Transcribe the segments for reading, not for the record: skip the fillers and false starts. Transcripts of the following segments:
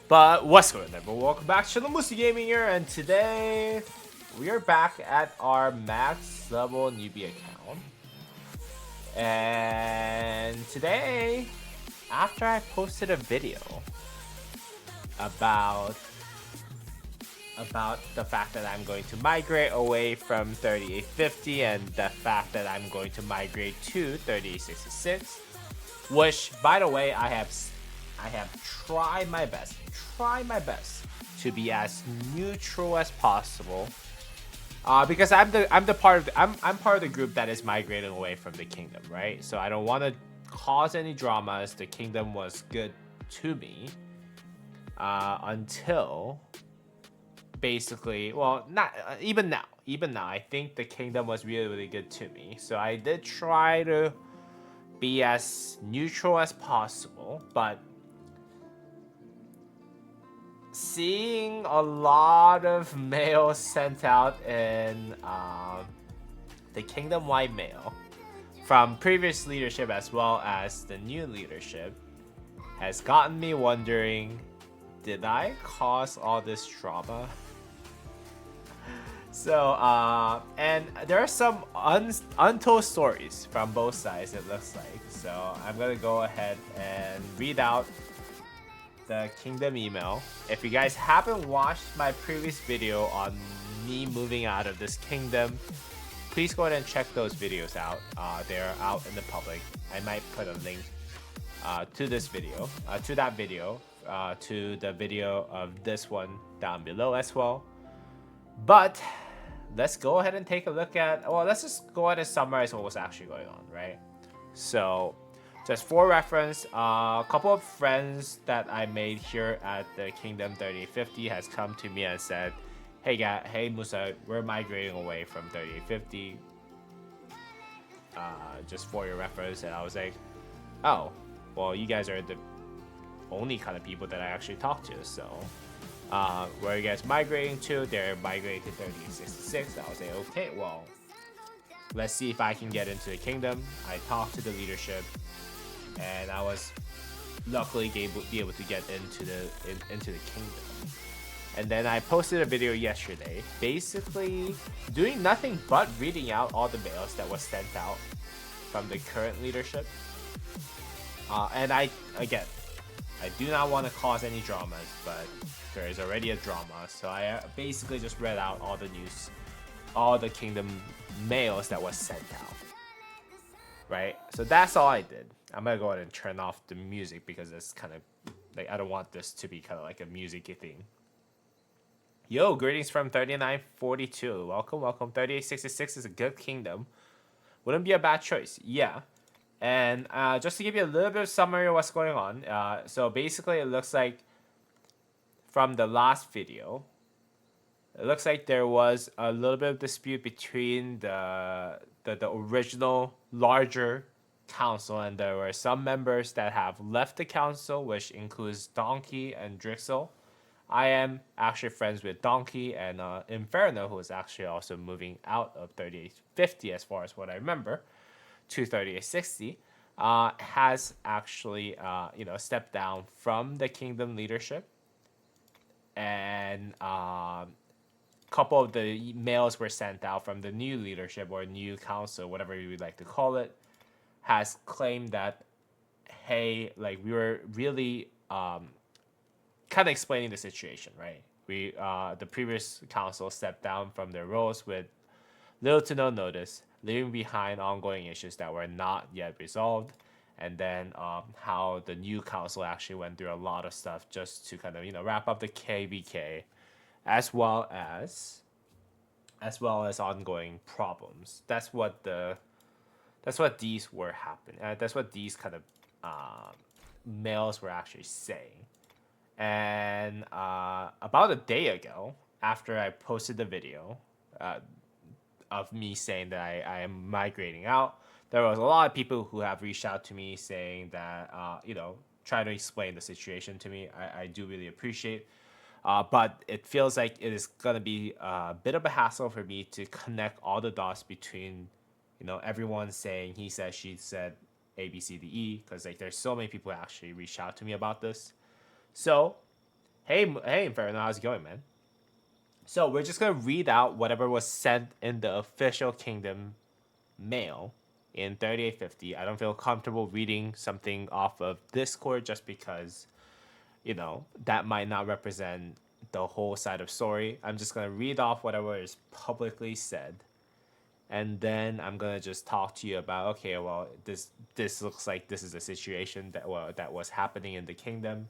But what's going on, everyone? Welcome back to the Musi Gaming here, and today we are back at our max level newbie account. And today, after I posted a video about the fact that I'm going to migrate away from 3850 and the fact that I'm going to migrate to 3866, which, by the way, I have tried my best to be as neutral as possible, because I'm part of the group that is migrating away from the kingdom, right? So I don't want to cause any dramas. The kingdom was good to me until basically, well, not even now. I think the kingdom was really good to me. So I did try to be as neutral as possible, but seeing a lot of mail sent out in the kingdom-wide mail from previous leadership as well as the new leadership has gotten me wondering, did I cause all this drama? So, and there are some untold stories from both sides, it looks like. So I'm gonna go ahead and read out the kingdom email. If you guys haven't watched my previous video on me moving out of this kingdom, please go ahead and check those videos out. They're out in the public. I might put a link to this video, to that video, to the video of this one down below as well. But let's go ahead and take a look at, well, let's just go ahead and summarize what was actually going on, right? So, just for reference, a couple of friends that I made here at the Kingdom 3850 has come to me and said, hey Musa, we're migrating away from 3850. Just for your reference, and I was like, oh, well, you guys are the only kind of people that I actually talk to, so where are you guys migrating to? They're migrating to 3866. I was like, okay, well, let's see if I can get into the kingdom. I talked to the leadership, and I was luckily able to get into the kingdom. And then I posted a video yesterday, basically doing nothing but reading out all the mails that was sent out from the current leadership. And I do not want to cause any dramas, but there is already a drama, so I basically just read out all the news, all the kingdom mails that was sent out. Right, so that's all I did. I'm gonna go ahead and turn off the music because it's kind of like, I don't want this to be kind of like a music-y thing. Yo, greetings from 3942. Welcome. 3866 is a good kingdom. Wouldn't be a bad choice. Yeah. And just to give you a little bit of summary of what's going on. So basically, it looks like from the last video, it looks like there was a little bit of dispute between the original larger council, and there were some members that have left the council, which includes Donkey and Drixel. I am actually friends with Donkey and Inferno, who is actually also moving out of 3850 as far as what I remember, to 3860. Has actually stepped down from the kingdom leadership, and couple of the mails were sent out from the new leadership or new council, whatever you would like to call it, has claimed that, hey, like, we were really kind of explaining the situation, right? We the previous council stepped down from their roles with little to no notice, leaving behind ongoing issues that were not yet resolved. And then how the new council actually went through a lot of stuff just to kind of wrap up the KVK, as well as ongoing problems. That's what these were happening. That's what these kind of mails were actually saying. And about a day ago, after I posted the video of me saying that I am migrating out, there was a lot of people who have reached out to me saying that, try to explain the situation to me. I do really appreciate. But it feels like it is going to be a bit of a hassle for me to connect all the dots between, everyone saying he said, she said, A, B, C, D, E, because like there's so many people who actually reached out to me about this. So Hey, Inferno, how's it going, man? So we're just gonna read out whatever was sent in the official Kingdom mail in 3850. I don't feel comfortable reading something off of Discord just because, that might not represent the whole side of story. I'm just gonna read off whatever is publicly said, and then I'm gonna just talk to you about, okay, well, this looks like this is a situation that was happening in the kingdom.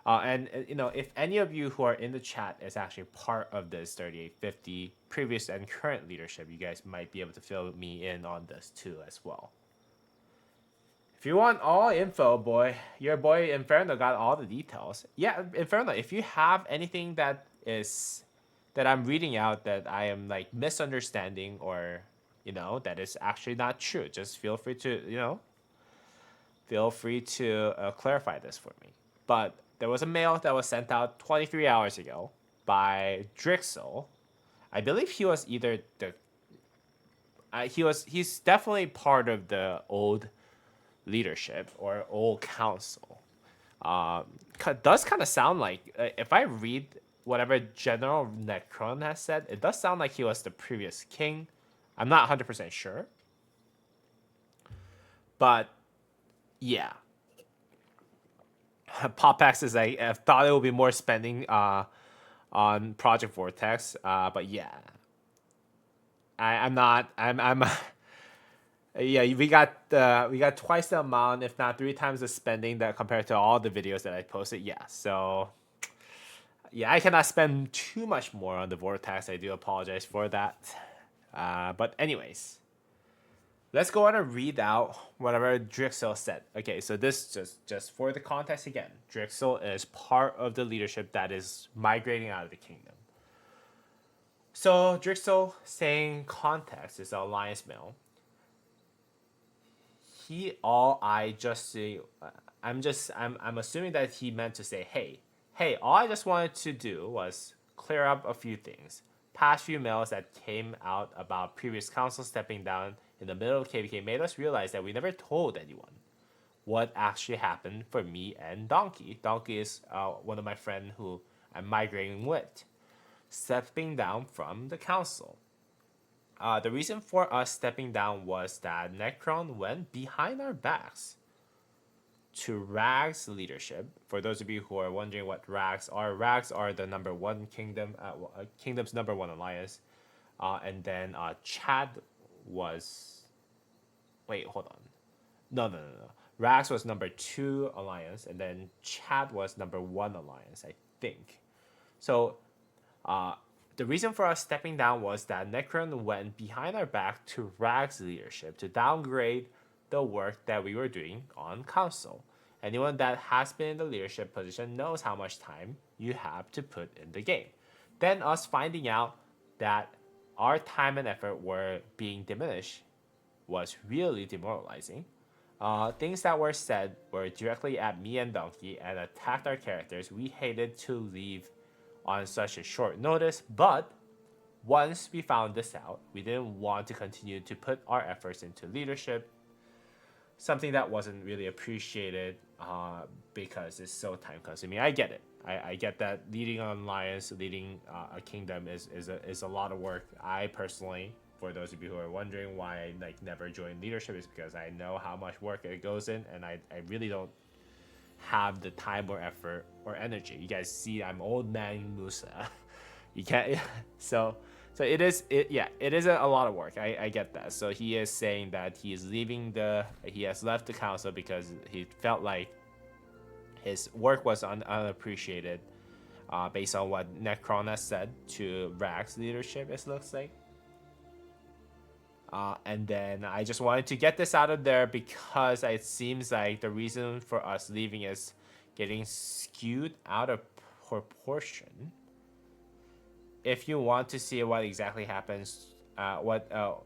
And if any of you who are in the chat is actually part of this 3850 previous and current leadership, you guys might be able to fill me in on this too as well. If you want all info, boy, your boy Inferno got all the details. Yeah, Inferno, if you have anything that I'm reading out that I am like misunderstanding, or that is actually not true, just feel free to clarify this for me. But there was a mail that was sent out 23 hours ago by Drixel. I believe he was either he's definitely part of the old leadership or old council. Does kind of sound like, if I read whatever General Necron has said, it does sound like he was the previous king. I'm not 100% sure, but yeah. Popax is like, I thought it would be more spending on Project Vortex, but yeah, I'm not. I'm yeah. We got twice the amount, if not three times the spending that compared to all the videos that I posted. Yeah, so yeah, I cannot spend too much more on the Vortex. I do apologize for that. But anyways, let's go on and read out whatever Drixel said. Okay, so this just for the context again. Drixel is part of the leadership that is migrating out of the kingdom. So Drixel, saying context, is the Alliance mail. I'm assuming that he meant to say, hey, all I just wanted to do was clear up a few things. Past few mails that came out about previous council stepping down in the middle of KVK made us realize that we never told anyone what actually happened for me and Donkey. Donkey is one of my friends who I'm migrating with, stepping down from the council. The reason for us stepping down was that Necron went behind our backs to Rag's leadership. For those of you who are wondering what Rags are the number one kingdom, kingdom's number one alliance. And then Chad was. Wait, hold on. No. Rags was number 2 alliance, and then Chad was number 1 alliance, I think. So, the reason for us stepping down was that Necron went behind our back to Rag's leadership to downgrade the work that we were doing on council. Anyone that has been in the leadership position knows how much time you have to put in the game. Then us finding out that our time and effort were being diminished was really demoralizing. Things that were said were directly at me and Donkey and attacked our characters. We hated to leave on such a short notice, but once we found this out, we didn't want to continue to put our efforts into leadership, something that wasn't really appreciated because it's so time consuming. I get it. I get that leading an alliance, leading a kingdom is a lot of work. I personally, for those of you who are wondering why I never joined leadership, is because I know how much work it goes in, and I really don't have the time or effort or energy. You guys see, I'm old man Musa. You can't. So it is a lot of work. I get that. So he is saying that he has left the council because he felt like his work was unappreciated, based on what Necron has said to Rag's leadership, it looks like. And then I just wanted to get this out of there because it seems like the reason for us leaving is getting skewed out of proportion. If you want to see what exactly happens,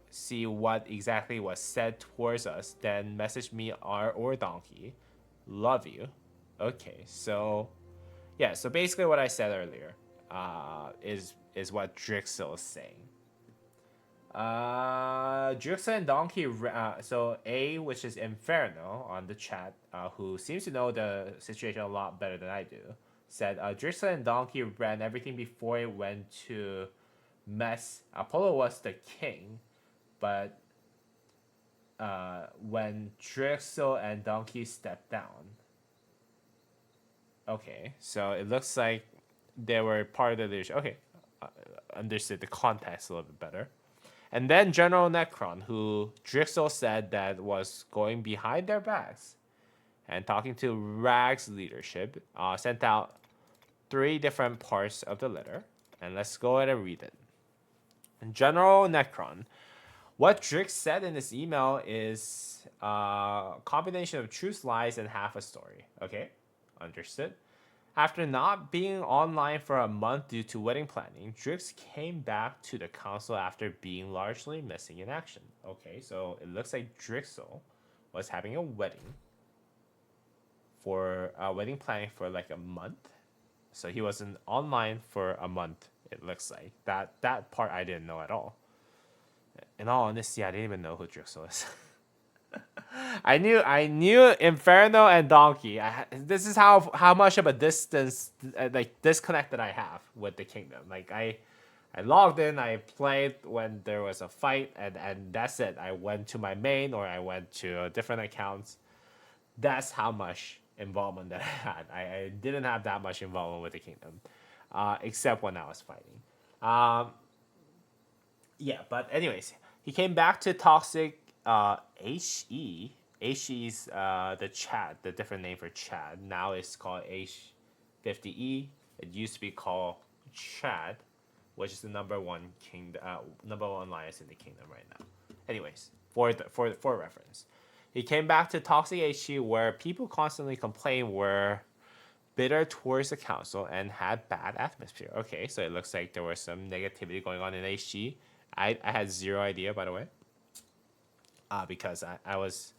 see what exactly was said towards us, then message me or Donkey. Love you. Okay, so yeah, so basically what I said earlier is what Drixel is saying. Drixel and Donkey, so A, which is Inferno on the chat, who seems to know the situation a lot better than I do, said Drixel and Donkey ran everything before it went to mess. Apollo was the king, but when Drixel and Donkey stepped down. Okay, so it looks like they were part of the leadership. Okay, understood the context a little bit better. And then General Necron, who Drixel said that was going behind their backs and talking to Rag's leadership, sent out 3 different parts of the letter. And let's go ahead and read it. General Necron, what Drix said in this email is a combination of truth, lies, and half a story. Okay, understood. After not being online for a month due to wedding planning, Drix came back to the council after being largely missing in action. Okay, so it looks like Drixel was having a wedding planning for like a month. So he wasn't online for a month, it looks like. That part I didn't know at all. In all honesty, I didn't even know who Drixel is. I knew Inferno and Donkey. This is how much of a distance, like disconnect that I have with the kingdom. Like I logged in, I played when there was a fight, and that's it. I went to my main or I went to different accounts. That's how much involvement that I had. I didn't have that much involvement with the kingdom, except when I was fighting. Yeah, but anyways, he came back to Toxic HE. HE's the Chad, the different name for Chad. Now it's called H50E. It used to be called Chad, which is the number one alliance in the kingdom right now. Anyways, for reference, he came back to Toxic HE, where people constantly complain were bitter towards the council and had bad atmosphere. Okay, so it looks like there was some negativity going on in HG. I had zero idea, by the way, because I was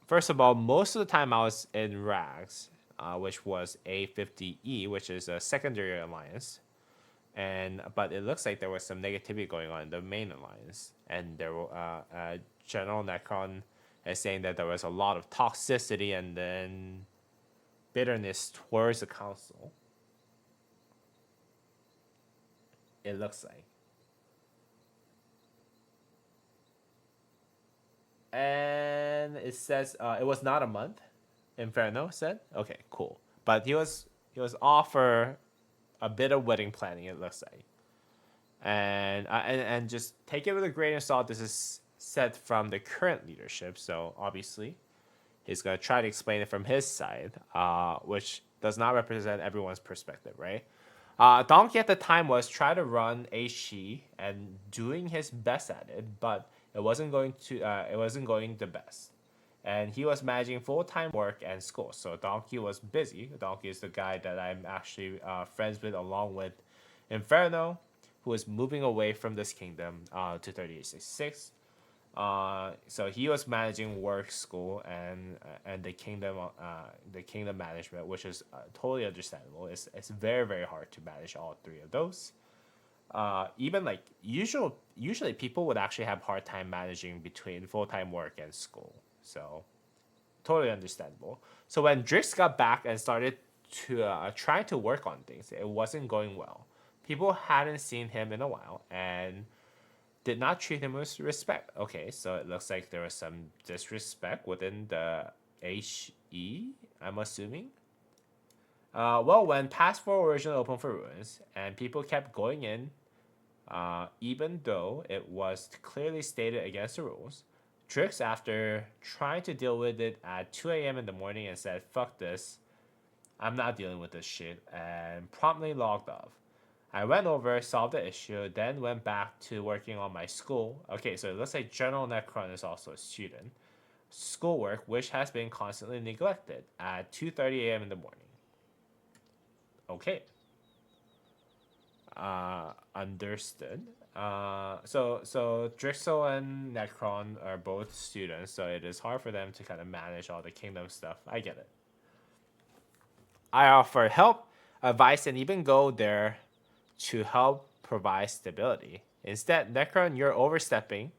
first of all, most of the time I was in Rags, which was A50E, which is a secondary alliance, but it looks like there was some negativity going on in the main alliance, and there were General Necron is saying that there was a lot of toxicity and then bitterness towards the council. It looks like. And it says it was not a month. Inferno said, "Okay, cool." But he was off for a bit of wedding planning. It looks like, and just take it with a grain of salt. This is said from the current leadership, so obviously, he's gonna try to explain it from his side, which does not represent everyone's perspective, right? Donkey at the time was trying to run HE and doing his best at it, but it wasn't going the best, and he was managing full-time work and school. So Donkey was busy. Donkey is the guy that I'm actually friends with, along with Inferno, who is moving away from this kingdom to 3866. So he was managing work, school, and the kingdom management, which is totally understandable. It's very, very hard to manage all 3 of those. Even like usually people would actually have hard time managing between full-time work and school. So totally understandable. So when Drix got back and started to try to work on things, it wasn't going well. People hadn't seen him in a while and did not treat him with respect. Okay, so it looks like there was some disrespect within the HE, I'm assuming. Well, when Pass 4 originally opened for ruins, and people kept going in, even though it was clearly stated against the rules, Drix, after trying to deal with it at 2 a.m. in the morning, and said, "Fuck this, I'm not dealing with this shit," and promptly logged off. I went over, solved the issue, then went back to working on my school. Okay, so it looks like General Necron is also a student. Schoolwork, which has been constantly neglected, at 2:30 a.m. in the morning. Okay. Understood. So Drixel and Necron are both students, so it is hard for them to kind of manage all the kingdom stuff. I get it. I offer help, advice, and even go there to help provide stability. Instead, Necron, you're overstepping.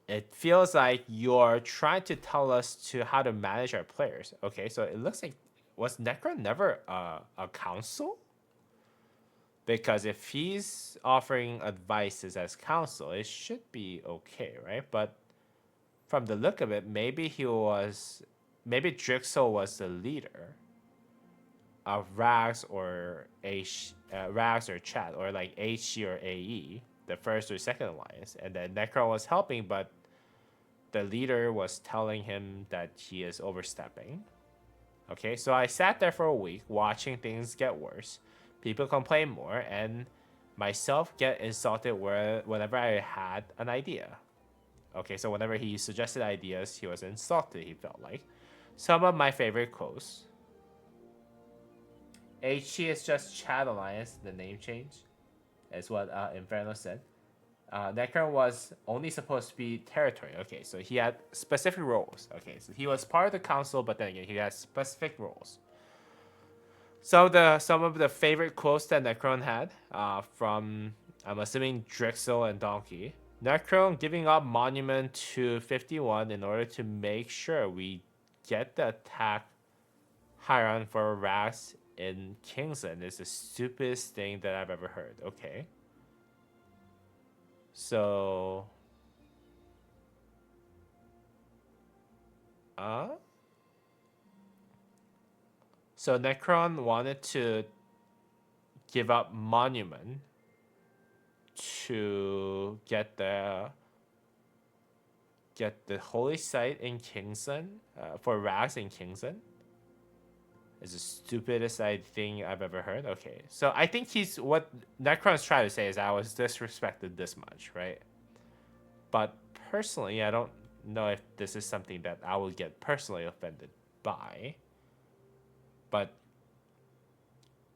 It feels like you're trying to tell us to how to manage our players. Okay, so it looks like was Necron never a council? Because if he's offering advices as counsel, it should be okay, right? But from the look of it, maybe Drixel was the leader of Rags or Rags or Chat, or like HG or AE, the first or second alliance, and then Necron was helping, but the leader was telling him that he is overstepping. Okay, so I sat there for a week watching things get worse, people complain more, and myself get insulted whenever I had an idea. Okay, so whenever he suggested ideas, he was insulted, he felt like. Some of my favorite quotes. HG is just Chat Alliance, the name change, is what Inferno said. Necron was only supposed to be territory. Okay, so he had specific roles. Okay, so he was part of the council, but then again, he had specific roles. So some of the favorite quotes that Necron had from, I'm assuming, Drixel and Donkey. Necron giving up Monument to 51 in order to make sure we get the attack Hiron for Rax in Kingsland is the stupidest thing that I've ever heard. Okay. So so Necron wanted to give up Monument to get the holy site in Kingsland for Rax in Kingsland. Is the stupidest thing I've ever heard. Okay, so I think what Necron's trying to say is I was disrespected this much, right? But personally, I don't know if this is something that I will get personally offended by. But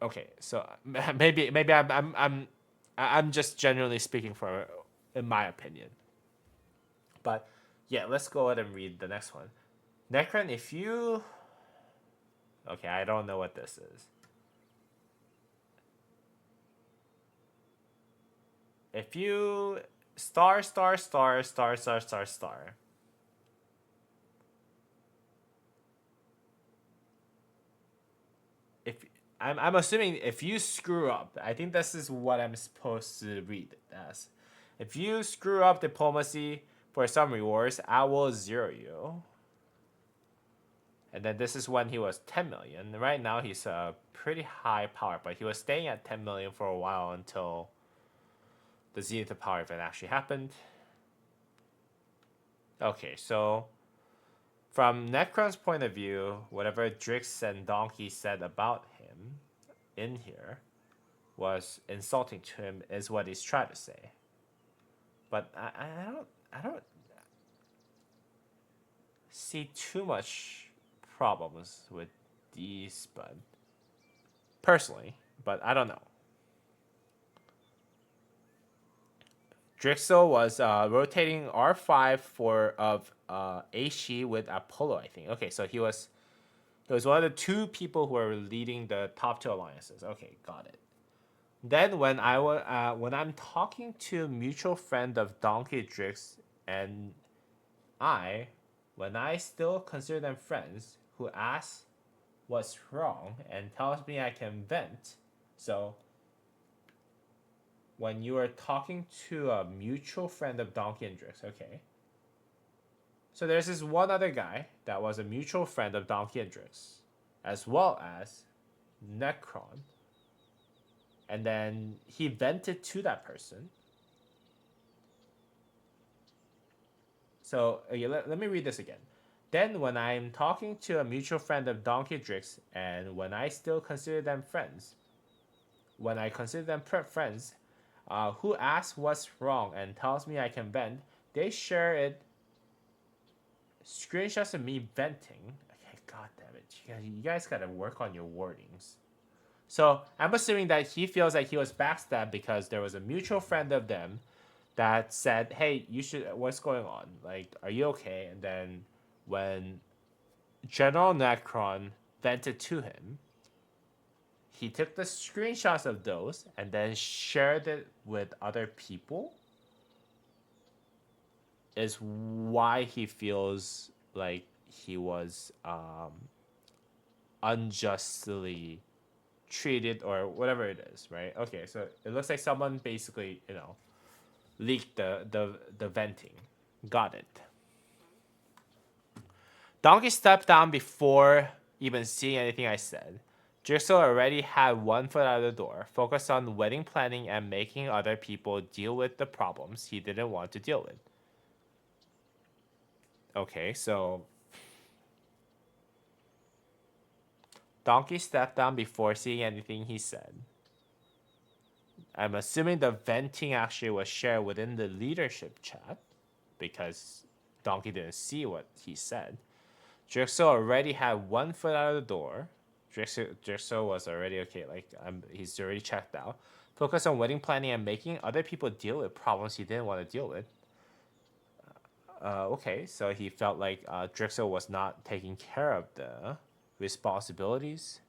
okay, so maybe I'm just generally speaking in my opinion. But yeah, let's go ahead and read the next one. Necron, if you... Okay, I don't know what this is. If you... Star. If I'm assuming if you screw up, I think this is what I'm supposed to read it as. If you screw up diplomacy for some rewards, I will zero you. And then this is when he was 10 million. Right now he's a pretty high power, but he was staying at 10 million for a while until the Zenith of Power event actually happened. Okay, so from Necron's point of view, whatever Drix and Donkey said about him in here was insulting to him, is what he's trying to say. But I don't see too much problems with these, but personally, but I don't know. Drixel was rotating R5 of Aishi with Apollo, I think. Okay, so he was one of the two people who were leading the top two alliances. Okay, got it. Then when I'm talking to a mutual friend of Donkey Drix and when I still consider them friends, who asks what's wrong and tells me I can vent. So when you are talking to a mutual friend of Donkey and Drix, okay. So there's this one other guy that was a mutual friend of Donkey and Drix, as well as Necron. And then he vented to that person. So let me read this again. Then when I'm talking to a mutual friend of Donkey Drix, and when I still consider them friends, who asks what's wrong and tells me I can vent, they share it. Screenshots of me venting. Okay, god damn it. You guys gotta work on your wordings. So I'm assuming that he feels like he was backstabbed because there was a mutual friend of them that said, hey, what's going on? Like, are you okay? And then when General Necron vented to him, he took the screenshots of those and then shared it with other people, is why he feels like he was unjustly treated or whatever it is, right? Okay, so it looks like someone basically, leaked the venting. Got it. Donkey stepped down before even seeing anything I said. Drixel already had one foot out of the door, focused on wedding planning and making other people deal with the problems he didn't want to deal with. Okay, so Donkey stepped down before seeing anything he said. I'm assuming the venting actually was shared within the leadership chat because Donkey didn't see what he said. Drixel already had one foot out of the door. Drixel was already okay, he's already checked out. Focus on wedding planning and making other people deal with problems he didn't want to deal with. Okay, so he felt like Drixel was not taking care of the responsibilities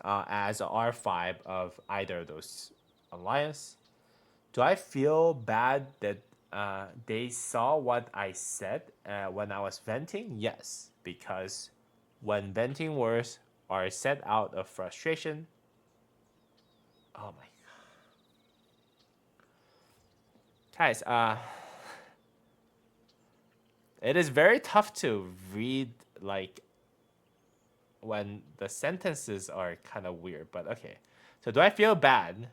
as R5 of either of those alliance. Do I feel bad that they saw what I said when I was venting? Yes, because when venting words are said out of frustration, oh my guys, it is very tough to read like when the sentences are kind of weird. But okay, so do I feel bad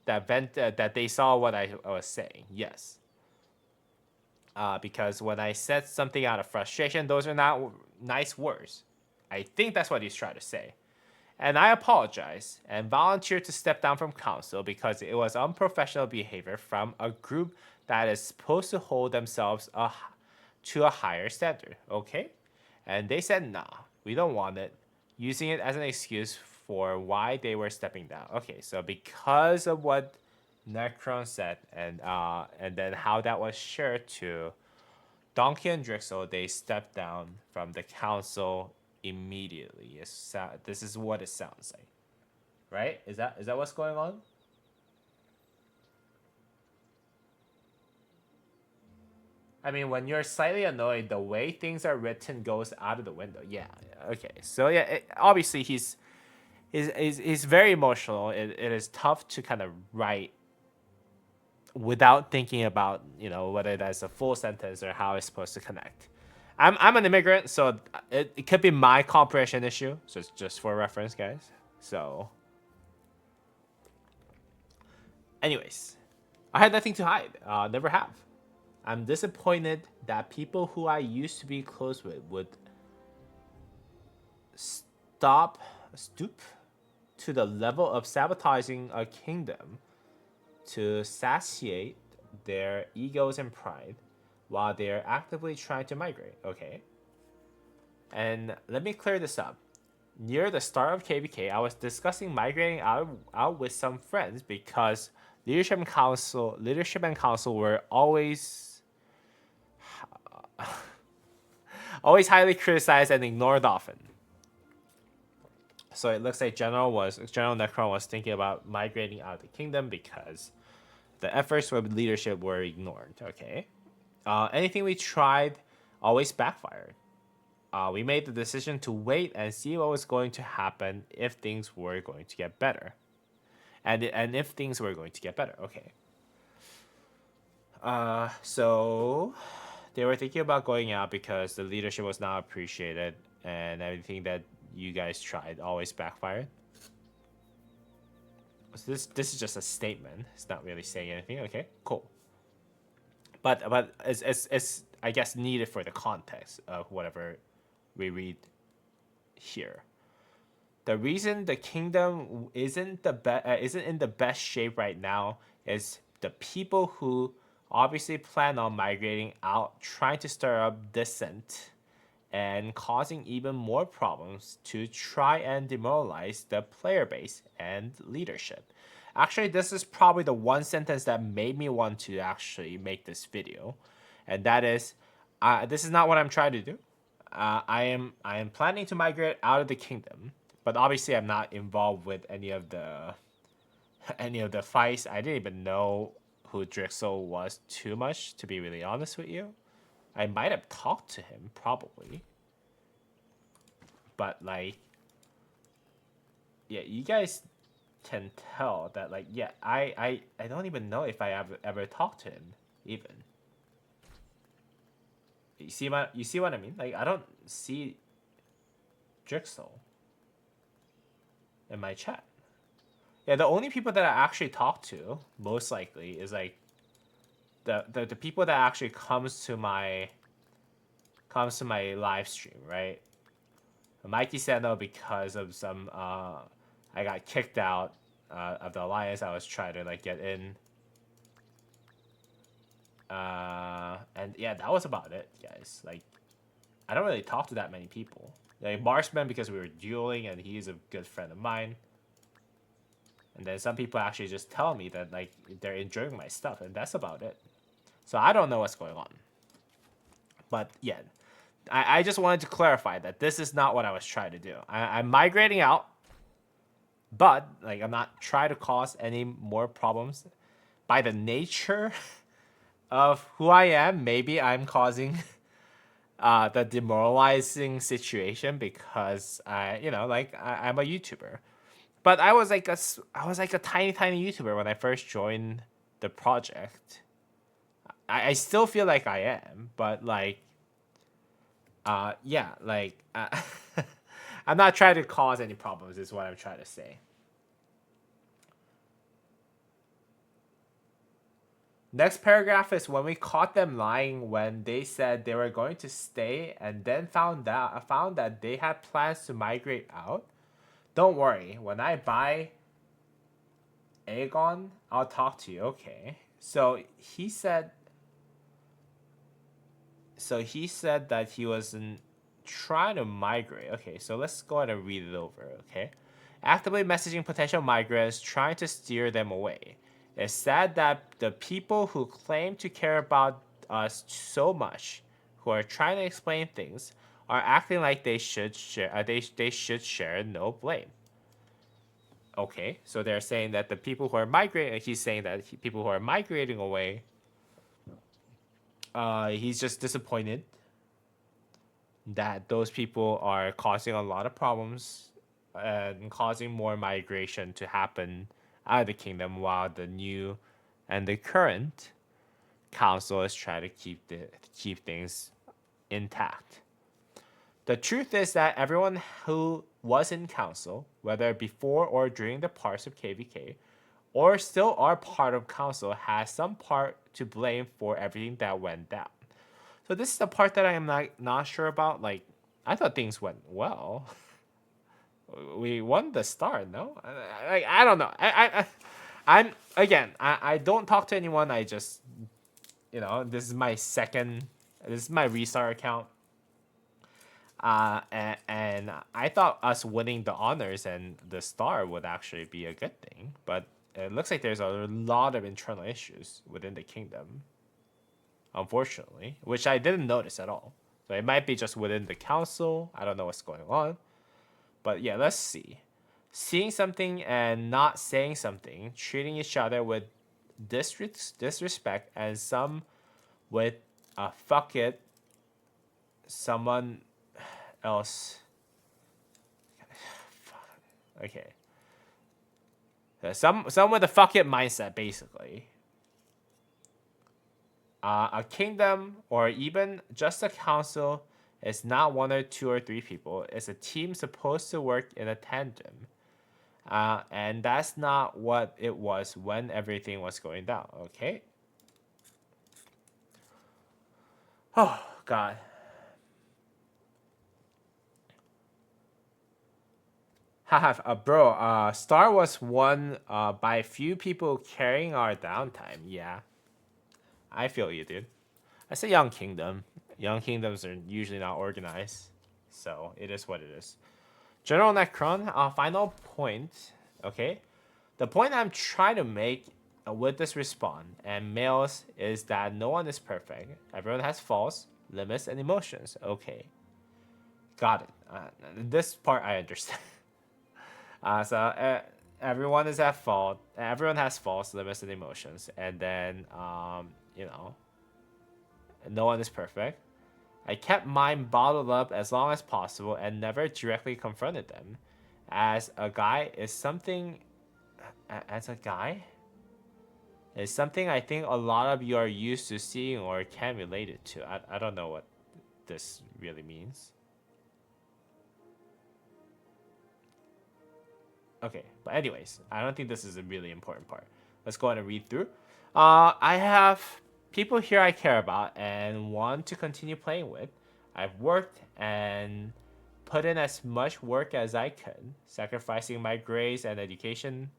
that they saw what I was saying? Yes. Because when I said something out of frustration, those are not nice words. I think that's what he's trying to say. And I apologize and volunteered to step down from council because it was unprofessional behavior from a group that is supposed to hold themselves to a higher standard, okay? And they said, nah, we don't want it, using it as an excuse for why they were stepping down. Okay, so because of what Necron said and then how that was shared to Donkey and Drixel, they stepped down from the council immediately. This is what it sounds like, right? Is that what's going on? I mean, when you're slightly annoyed, the way things are written goes out of the window. Yeah. Okay. So yeah, obviously he's very emotional. It is tough to kind of write without thinking about whether that's a full sentence or how it's supposed to connect. I'm an immigrant, so it could be my comprehension issue. So it's just for reference, guys. So, anyways, I had nothing to hide. Never have. I'm disappointed that people who I used to be close with would stoop to the level of sabotaging a kingdom to satiate their egos and pride while they're actively trying to migrate. Okay. And let me clear this up. Near the start of KVK, I was discussing migrating out with some friends because leadership and council were always highly criticized and ignored often. So it looks like General Necron was thinking about migrating out of the kingdom because the efforts of leadership were ignored. Okay. Anything we tried always backfired. We made the decision to wait and see what was going to happen if things were going to get better. And if things were going to get better. Okay. So they were thinking about going out because the leadership was not appreciated and everything that you guys tried always backfired. So this is just a statement. It's not really saying anything. Okay, cool. But it's I guess needed for the context of whatever we read here. The reason the kingdom isn't in the best shape right now is the people who obviously plan on migrating out, trying to stir up dissent and causing even more problems to try and demoralize the player base and leadership. Actually, this is probably the one sentence that made me want to actually make this video, and that is, this is not what I'm trying to do. I am planning to migrate out of the kingdom, but obviously I'm not involved with any of the fights. I didn't even know who Drixel was too much, to be really honest with you. I might have talked to him, probably. but like, yeah, you guys can tell that like, yeah, I don't even know if I ever talked to him even. You see what I mean? Like, I don't see Drixel in my chat. Yeah, the only people that I actually talk to, most likely, is like the people that actually comes to my live stream, right? Mikey said no because of some I got kicked out of the alliance. I was trying to like get in. And yeah, that was about it, guys. Like, I don't really talk to that many people. Like Marksman because we were dueling and he's a good friend of mine. And then some people actually just tell me that like they're enjoying my stuff, and that's about it. So I don't know what's going on. But yeah, I just wanted to clarify that this is not what I was trying to do. I'm migrating out, but like I'm not trying to cause any more problems. By the nature of who I am, maybe I'm causing the demoralizing situation because I'm a YouTuber. But I was like a tiny YouTuber when I first joined the project. I still feel like I am, but like yeah, like I'm not trying to cause any problems is what I'm trying to say. Next paragraph is when we caught them lying when they said they were going to stay and then found that they had plans to migrate out. Don't worry, when I buy Aegon, I'll talk to you. Okay. So he said that he wasn't trying to migrate. Okay, so let's go ahead and read it over, okay? Actively messaging potential migrants, trying to steer them away. It's sad that the people who claim to care about us so much, who are trying to explain things, are acting like they should share. They should share no blame. Okay, so they're saying that the people who are migrating. He's saying that people who are migrating away. He's just disappointed that those people are causing a lot of problems and causing more migration to happen out of the kingdom while the new and the current council is trying to keep things intact. The truth is that everyone who was in council, whether before or during the parts of KVK, or still are part of council, has some part to blame for everything that went down. So this is the part that I am not sure about. Like, I thought things went well. We won the star, no? I don't know. I don't talk to anyone. I just, this is my restart account. And I thought us winning the honors and the star would actually be a good thing, but it looks like there's a lot of internal issues within the kingdom, unfortunately, which I didn't notice at all. So it might be just within the council. I don't know what's going on. But yeah, let's see. Seeing something and not saying something, treating each other with disrespect, and some with fuck it, someone else. Okay. Some with a fuck it mindset, basically. A kingdom or even just a council is not one or two or three people. It's a team supposed to work in a tandem. And that's not what it was when everything was going down, okay? Oh, God. Haha, bro, Star was won by a few people carrying our downtime. Yeah. I feel you, dude. It's a young kingdom. Young kingdoms are usually not organized. So, it is what it is. General Necron, final point. Okay? The point I'm trying to make with this respawn and mails is that no one is perfect. Everyone has faults, limits, and emotions. Okay. Got it. This part I understand. Everyone is at fault. Everyone has faults, limits, and emotions. And then, no one is perfect. I kept mine bottled up as long as possible and never directly confronted them. As a guy is something as a guy is something I think a lot of you are used to seeing or can relate it to. I don't know what this really means. Okay, but anyways, I don't think this is a really important part. Let's go ahead and read through. I have people here I care about and want to continue playing with. I've worked and put in as much work as I could, sacrificing my grades and education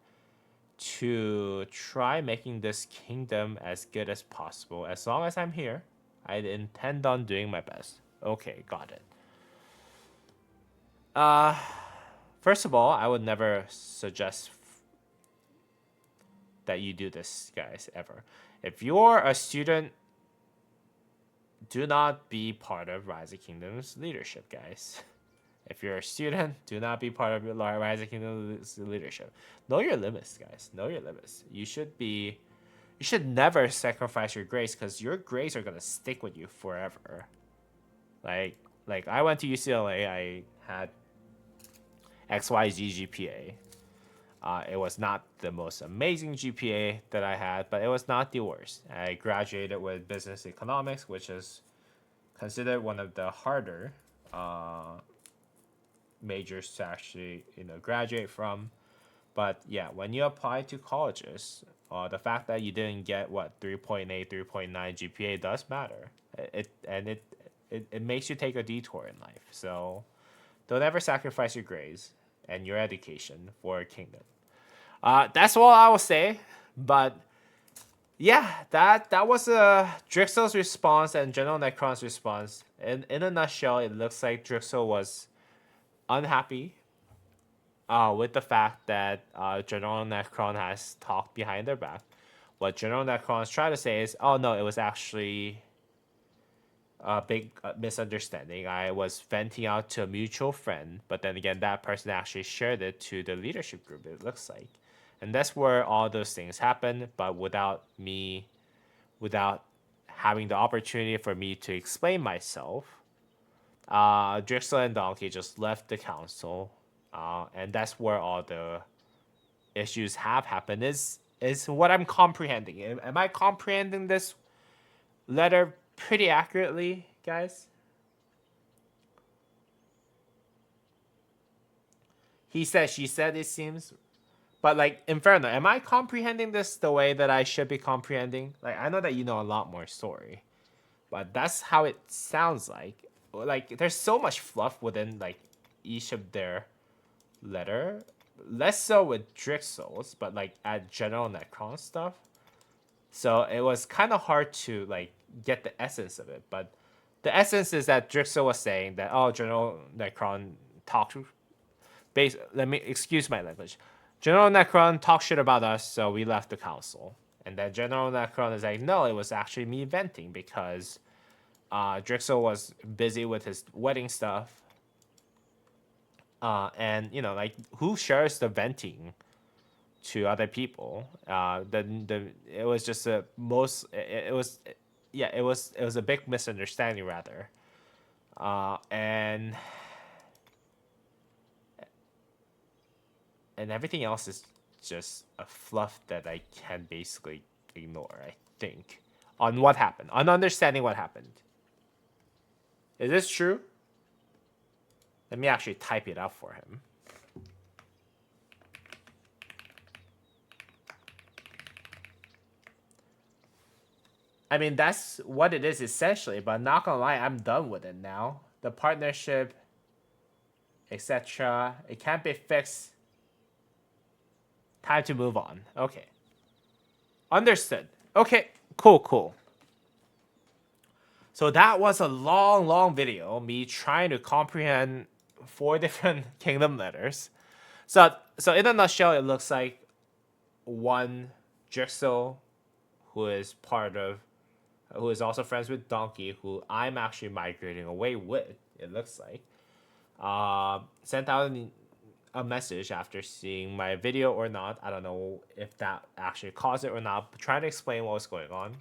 to try making this kingdom as good as possible. As long as I'm here, I intend on doing my best. Okay, got it. Uh, First of all, I would never suggest that you do this, guys, ever. If you're a student, do not be part of Rise of Kingdom's leadership, guys. If you're a student, do not be part of Rise of Kingdom's leadership. Know your limits, guys. Know your limits. You should never sacrifice your grades because your grades are gonna stick with you forever. Like I went to UCLA. I had XYZ GPA. It was not the most amazing GPA that I had, but it was not the worst. I graduated with business economics, which is considered one of the harder majors to actually graduate from. But yeah, when you apply to colleges, the fact that you didn't get 3.8, 3.9 GPA does matter. It makes you take a detour in life. So don't ever sacrifice your grades and your education for a kingdom. That's all I will say. But yeah, that was Drixel's response and General Necron's response. In a nutshell, it looks like Drixel was unhappy with the fact that General Necron has talked behind their back. What General Necron is trying to say is, oh no, it was actually a big misunderstanding. I was venting out to a mutual friend, but then again, that person actually shared it to the leadership group, it looks like. And that's where all those things happen, but without having the opportunity for me to explain myself, Drixel and Donkey just left the council, and that's where all the issues have happened. Is what I'm comprehending. Am I comprehending this letter pretty accurately, guys? He said, she said, it seems. But like Inferno, am I comprehending this the way that I should be comprehending? Like I know that you know a lot more story, but that's how it sounds like. Like there's so much fluff within like each of their letter. Less so with Drixel's, but like at General Necron stuff. So it was kind of hard to like get the essence of it. But the essence is that Drixel was saying that General Necron talked. Let me excuse my language. General Necron talked shit about us, so we left the council. And then General Necron is like, no, it was actually me venting because Drixel was busy with his wedding stuff. And like who shares the venting to other people? It was just a most it was yeah it was a big misunderstanding rather, and everything else is just a fluff that I can basically ignore. I think on what happened, on understanding what happened. Is this true? Let me actually type it out for him. I mean, that's what it is essentially, but not gonna lie, I'm done with it now. The partnership, etc. It can't be fixed. Time to move on. Okay. Understood. Okay, cool. So that was a long video, me trying to comprehend 4 different kingdom letters. So in a nutshell, it looks like one Drixel, who is also friends with Donkey, who I'm actually migrating away with, it looks like, sent out a message after seeing my video or not. I don't know if that actually caused it or not, but trying to explain what was going on.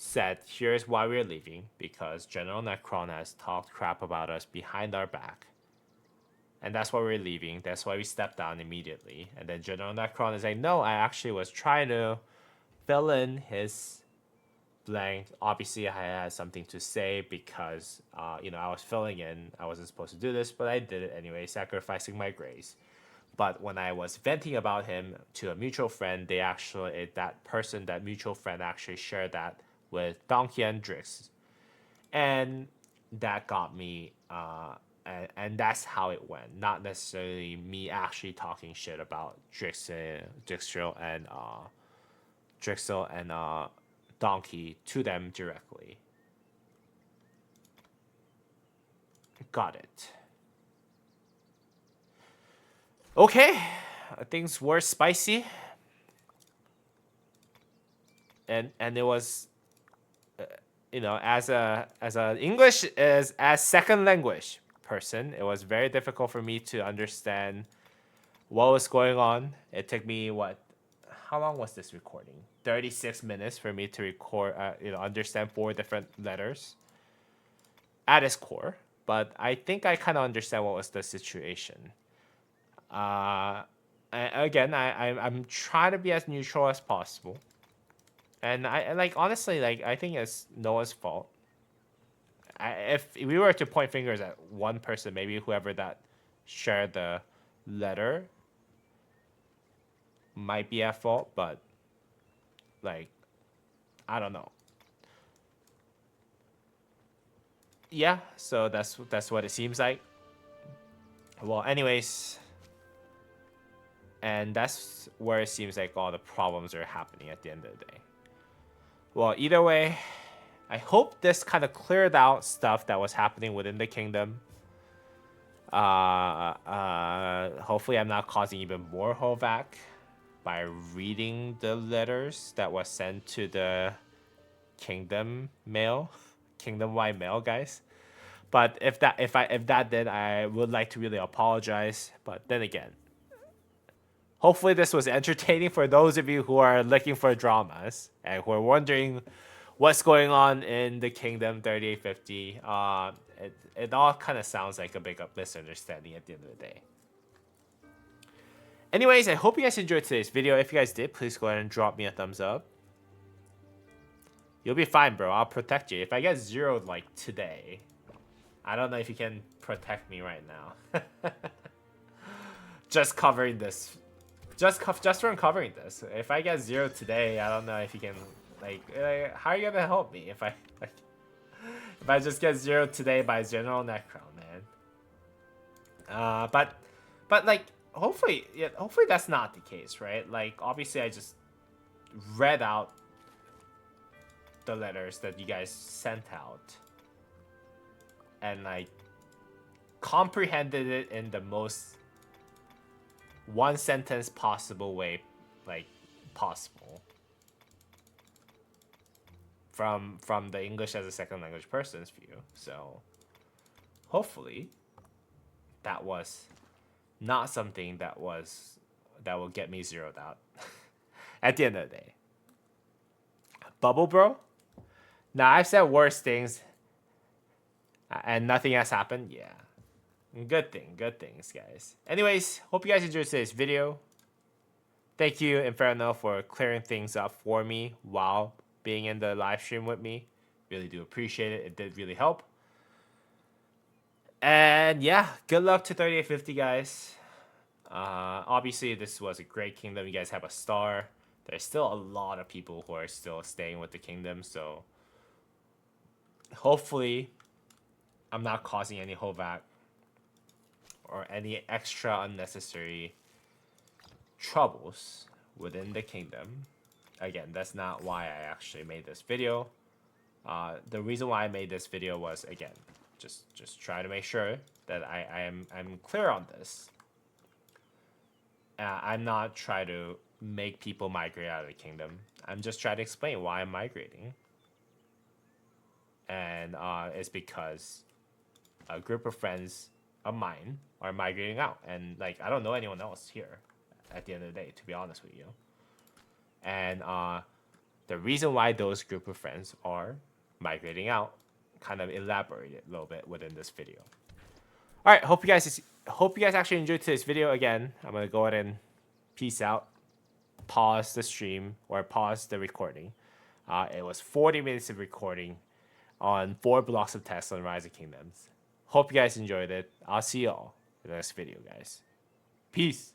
said, here's why we're leaving, because General Necron has talked crap about us behind our back. And that's why we're leaving. That's why we stepped down immediately. And then General Necron is like, no, I actually was trying to fill in his blank. Obviously, I had something to say because, I was filling in. I wasn't supposed to do this, but I did it anyway, sacrificing my grace. But when I was venting about him to a mutual friend, that mutual friend actually shared that with Donkey and Drix. And that got me, and that's how it went. Not necessarily me actually talking shit about Drixel and Donkey to them directly. Got it. Okay, things were spicy, and it was, as a English as second language person, it was very difficult for me to understand what was going on. It took me how long was this recording? 36 minutes for me to record, understand 4 different letters at its core. But I think I kind of understand what was the situation. I'm trying to be as neutral as possible, and honestly, I think it's Noah's fault. If we were to point fingers at one person, maybe whoever that shared the letter might be at fault, but I don't know. Yeah, so that's what it seems like. Well, anyways. And that's where it seems like all the problems are happening at the end of the day. Well, either way, I hope this kind of cleared out stuff that was happening within the kingdom. Hopefully I'm not causing even more Hovac by reading the letters that was sent to the kingdom-wide mail, guys. But if that did, I would like to really apologize. But then again, hopefully this was entertaining for those of you who are looking for dramas and who are wondering what's going on in the Kingdom 3850. It all kind of sounds like a big misunderstanding at the end of the day. Anyways, I hope you guys enjoyed today's video. If you guys did, please go ahead and drop me a thumbs up. You'll be fine, bro. I'll protect you. If I get zeroed today, I don't know if you can protect me right now. Just covering this. Just from covering this. If I get zero today, I don't know if you can how are you gonna help me if I if I just get zero today by General Necron, man. But hopefully that's not the case, right? Obviously I just read out the letters that you guys sent out and comprehended it in the most one sentence possible way possible from the English as a second language person's view. So hopefully that was not something that will get me zeroed out at the end of the day. Bubble bro? Now I've said worse things and nothing has happened. Yeah. Good things, guys. Anyways, hope you guys enjoyed today's video. Thank you, Inferno, for clearing things up for me while being in the live stream with me. Really do appreciate it. It did really help. And yeah, good luck to 3850, guys. Obviously, this was a great kingdom. You guys have a star. There's still a lot of people who are still staying with the kingdom, so hopefully I'm not causing any Hovac or any extra unnecessary troubles within the kingdom. Again, that's not why I actually made this video. The reason why I made this video was, again, just try to make sure that I'm clear on this. I'm not trying to make people migrate out of the kingdom. I'm just trying to explain why I'm migrating. And it's because a group of friends of mine are migrating out. And I don't know anyone else here at the end of the day, to be honest with you. And the reason why those group of friends are migrating out, kind of elaborated a little bit within this video. All right, hope you guys actually enjoyed today's video. Again, I'm gonna go ahead and peace out, pause the stream or pause the recording. It was 40 minutes of recording on 4 blocks of text on Rise of Kingdoms. Hope you guys enjoyed it. I'll see y'all in the next video, guys. Peace.